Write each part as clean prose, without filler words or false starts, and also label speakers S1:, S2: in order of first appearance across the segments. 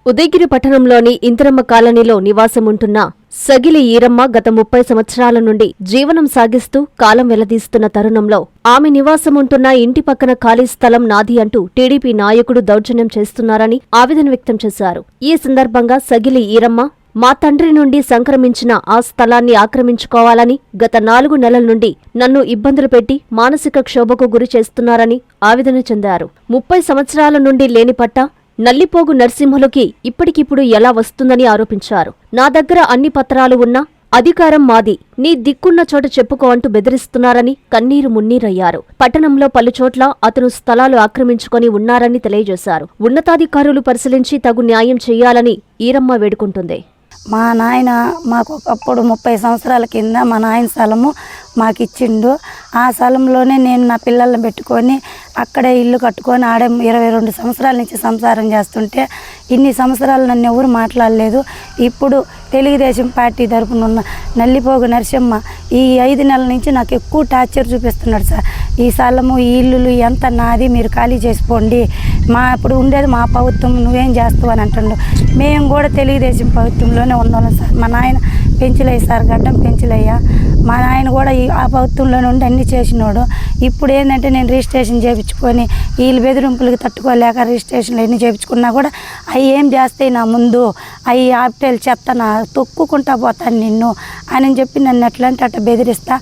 S1: ఉదయగిరి పట్టణంలోని ఇందిరమ్మ కాలనీలో నివాసముంటున్న సగిలి ఈరమ్మ గత 30 సంవత్సరాల నుండి జీవనం సాగిస్తూ కాలం వెళ్లదీస్తున్న తరుణంలో ఆమె నివాసముంటున్న ఇంటి పక్కన ఖాళీ స్థలం నాది అంటూ టీడీపీ నాయకుడు దౌర్జన్యం చేస్తున్నారని ఆవేదన వ్యక్తం చేశారు. ఈ సందర్భంగా సగిలి ఈరమ్మ, మా తండ్రి నుండి సంక్రమించిన ఆ స్థలాన్ని ఆక్రమించుకోవాలని గత 4 నెలల నుండి నన్ను ఇబ్బందులు పెట్టి మానసిక క్షోభకు గురి చేస్తున్నారని ఆవేదన చెందారు. 30 సంవత్సరాల నుండి లేని పట్టా నల్లిపోగు నర్సింహులకి ఇప్పటికిప్పుడు ఎలా వస్తుందని ఆరోపించారు. నా దగ్గర అన్ని పత్రాలు ఉన్నా అధికారం మాది, నీ దిక్కున్న చోట చెప్పుకో అంటూ బెదిరిస్తున్నారని కన్నీరు మున్నీరయ్యారు. పట్టణంలో పలుచోట్ల అతను స్థలాలు ఆక్రమించుకొని ఉన్నారని తెలియజేశారు. ఉన్నతాధికారులు పరిశీలించి తగు న్యాయం చేయాలని ఈరమ్మ వేడుకుంటుంది.
S2: మా నాయన మాకు ఒకప్పుడు 30 సంవత్సరాల కింద మా నాయన స్థలము మాకు ఇచ్చిండు. ఆ స్థలంలోనే నేను నా పిల్లల్ని పెట్టుకొని అక్కడే ఇల్లు కట్టుకొని ఆడే 22 సంవత్సరాల నుంచి సంసారం చేస్తుంటే ఇన్ని సంవత్సరాలు నన్ను ఎవరు మాట్లాడలేదు. ఇప్పుడు తెలుగుదేశం పార్టీ తరపున ఉన్న నల్లిపోగు నరసింహ ఈ 5 నెలల నుంచి నాకు ఎక్కువ టార్చర్ చూపిస్తున్నాడు సార్. ఈ స్థలము ఈ ఇల్లులు ఎంత నాది, మీరు ఖాళీ చేసిపోండి, మా ఇప్పుడు ఉండేది మా ప్రభుత్వం, నువ్వేం చేస్తావు అని అంటుండు. మేము కూడా తెలుగుదేశం ప్రభుత్వంలోనే ఉన్నాం సార్. మా నాయన పెంచులయ్య సార్, గడ్డం పెంచులయ్య, మా నాయన కూడా ఆ ప్రభుత్వంలో నుండి అన్నీ చేసినాడు. ఇప్పుడు ఏంటంటే నేను రిజిస్ట్రేషన్ చేయించుకొని వీళ్ళు బెదిరింపులకి తట్టుకోలేక రిజిస్ట్రేషన్లు ఎన్ని చేయించుకున్నా కూడా అవి ఏం చేస్తాయి నా ముందు, అవి ఆప్టేలు చెత్తనా, తొక్కుకుంటా పోతాను నిన్ను అని చెప్పి నన్ను ఎట్లంటే అట్లా బెదిరిస్తా.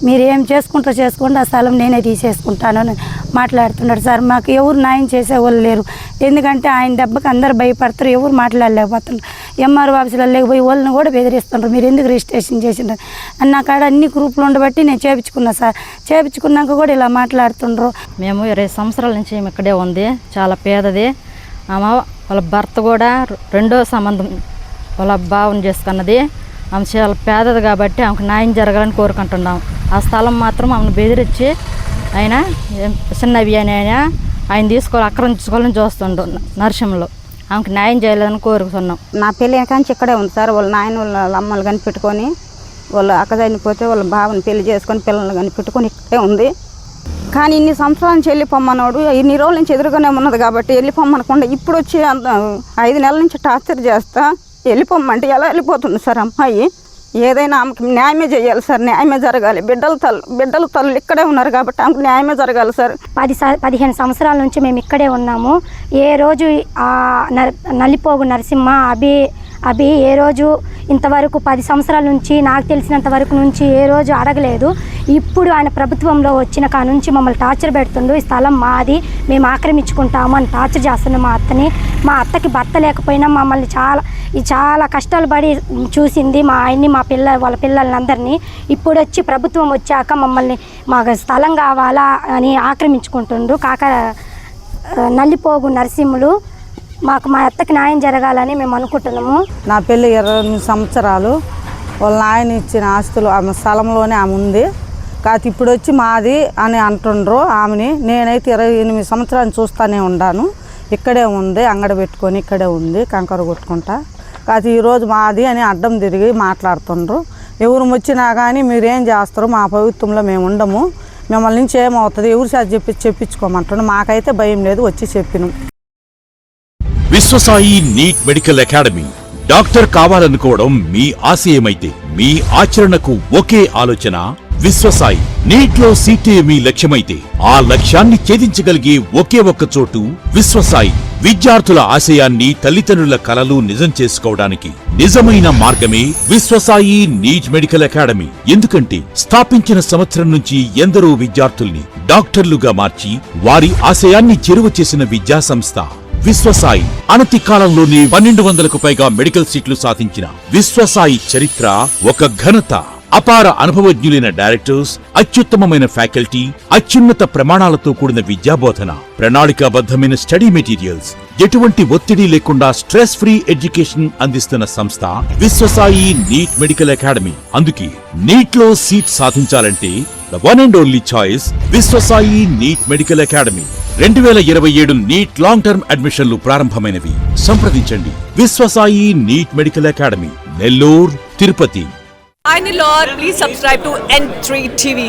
S2: మీరు ఏం చేసుకుంటా చేసుకోండి, ఆ స్థలం నేనే తీసేసుకుంటాను అని మాట్లాడుతున్నాడు సార్. మాకు ఎవరు న్యాయం చేసేవాళ్ళు లేరు. ఎందుకంటే ఆయన దెబ్బకి అందరు భయపడతారు, ఎవరు మాట్లాడలేకపోతున్నారు. ఎంఆర్ఓ ఆఫీసులో లేకపోయి వాళ్ళని కూడా బెదిరిస్తున్నారు, మీరు ఎందుకు రిజిస్ట్రేషన్ చేసిండ్రు అని. నా కాడ అన్ని గ్రూపులు ఉండబట్టి నేను చేయించుకున్నా సార్. చేయించుకున్నాక కూడా ఇలా మాట్లాడుతుండ్రు.
S3: మేము 20 సంవత్సరాల నుంచి ఇక్కడే ఉంది, చాలా పేదది. ఆమె వాళ్ళ భర్త కూడా 2వ సంబంధం వాళ్ళ భావన చేసుకున్నది. ఆమె చాలా పేదది కాబట్టి ఆమెకు న్యాయం జరగాలని కోరుకుంటున్నాం. ఆ స్థలం మాత్రం ఆమెను బెదిరించి ఆయన చిన్నవి అని ఆయన ఆక్రమించుకోవాలని చూస్తుండు నరసింహలో. ఆమెకు న్యాయం చేయలేదని కోరుకున్నాం.
S4: నా పెళ్ళి కానీ ఇక్కడే ఉంది సార్. వాళ్ళ నాయన వాళ్ళ అమ్మలు కనిపెట్టుకొని, వాళ్ళ అక్క చనిపోతే వాళ్ళ బావని పెళ్లి చేసుకొని పిల్లలు కనిపెట్టుకొని ఇక్కడే ఉంది. కానీ ఇన్ని సంవత్సరాల నుంచి వెళ్ళిపోమ్మన్నాడు. ఇన్ని రోజుల నుంచి ఎదురుగానే ఉన్నది కాబట్టి వెళ్ళిపోమ్మనకుండా ఇప్పుడు వచ్చి 5 నెలల నుంచి టార్చర్ చేస్తా వెళ్ళిపోమ్మంటే ఎలా వెళ్ళిపోతుంది సార్ అమ్మాయి? ఏదైనా ఆమెకి న్యాయమే చేయాలి సార్, న్యాయమే జరగాలి. బిడ్డల తల్లు ఇక్కడే ఉన్నారు కాబట్టి ఆమెకు న్యాయమే జరగాలి సార్.
S5: 15 సంవత్సరాల నుంచి మేము ఇక్కడే ఉన్నాము. ఏ రోజు నల్లిపోగు నరసింహ అభి ఏ రోజు ఇంతవరకు 10 సంవత్సరాల నుంచి నాకు తెలిసినంత వరకు నుంచి ఏ రోజు అడగలేదు. ఇప్పుడు ఆయన ప్రభుత్వంలో వచ్చిన కా నుంచి మమ్మల్ని టార్చర్ పెడుతుండు. ఈ స్థలం మాది, మేము ఆక్రమించుకుంటాము అని టార్చర్ చేస్తున్నాం మా అత్తని. మా అత్తకి భర్త లేకపోయినా మమ్మల్ని చాలా కష్టాలు పడి చూసింది మా ఆయన్ని, వాళ్ళ పిల్లలందరినీ. ఇప్పుడు వచ్చి ప్రభుత్వం వచ్చాక మమ్మల్ని మాకు స్థలం కావాలా అని ఆక్రమించుకుంటుండు. నల్లిపోగు నరసింహులు మాకు మా అత్తకి న్యాయం జరగాలని మేము అనుకుంటున్నాము.
S6: నా పెళ్ళి 28 సంవత్సరాలు. వాళ్ళ నాయన ఇచ్చిన ఆస్తులు ఆమె స్థలంలోనే ఆమె ఉంది. కాకపోతే ఇప్పుడు వచ్చి మాది అని అంటుండ్రు ఆమెని. నేనైతే 28 సంవత్సరాలు చూస్తూనే ఉన్నాను. ఇక్కడే ఉంది, అంగడి పెట్టుకొని ఇక్కడే ఉంది కంకర కొట్టుకుంటా. కాకపోతే ఈరోజు మాది అని అడ్డం తిరిగి మాట్లాడుతుండ్రు. ఎవరు వచ్చినా కానీ మీరేం చేస్తారు, మా ప్రభుత్వంలో మేము ఉండము, మిమ్మల్ని నుంచి ఏమవుతుంది, ఎవరు సార్ చెప్పించుకోమంటున్నాం. మాకైతే భయం లేదు, వచ్చి చెప్పినాం.
S7: Vishwasai NEET medical academy. Doctor కావాలనుకోవడం మీ ఆశయమైతే మీ ఆచరణకు ఒకే ఆలోచన విశ్వసాయి. నీట్లో సీటే మీ లక్ష్యమైతే ఆ లక్ష్యాన్ని ఛేదించగలిగే ఒకే ఒక్క చోటు విశ్వసాయి. విద్యార్థుల ఆశయాన్ని, తల్లిదండ్రుల కలలు నిజం చేసుకోవడానికి నిజమైన మార్గమే విశ్వసాయి నీట్ మెడికల్ అకాడమీ. ఎందుకంటే స్థాపించిన సంవత్సరం నుంచి ఎందరో విద్యార్థుల్ని డాక్టర్లుగా మార్చి వారి ఆశయాన్ని చేరువ చేసిన విద్యా సంస్థ విశ్వసాయి. అనతి కాలంలోనే 1200కు పైగా మెడికల్ సీట్లు సాధించిన విశ్వసాయి చరిత్ర ఒక ఘనత. అపార అనుభవజ్ఞులైన డైరెక్టర్స్, అత్యుత్తమమైన ఫ్యాకల్టీ, అత్యున్నత ప్రమాణాలతో కూడిన విద్యాబోధన, ప్రణాళికాబద్ధమైన స్టడీ మెటీరియల్స్, ఎటువంటి ఒత్తిడి లేకుండా స్ట్రెస్ ఫ్రీ ఎడ్యుకేషన్ అందిస్తున్న సంస్థ విశ్వసాయి నీట్ మెడికల్ అకాడమీ. అందుకే నీట్ లో సీట్ సాధించాలంటే the one and only choice Viswasai NEET medical academy. 2027 NEET long term అడ్మిషన్లు ప్రారంభమైనవి. సంప్రదించండి Viswasai NEET medical academy, Nellore, Tirupati.
S8: Hi Nilor, please subscribe to N3 TV.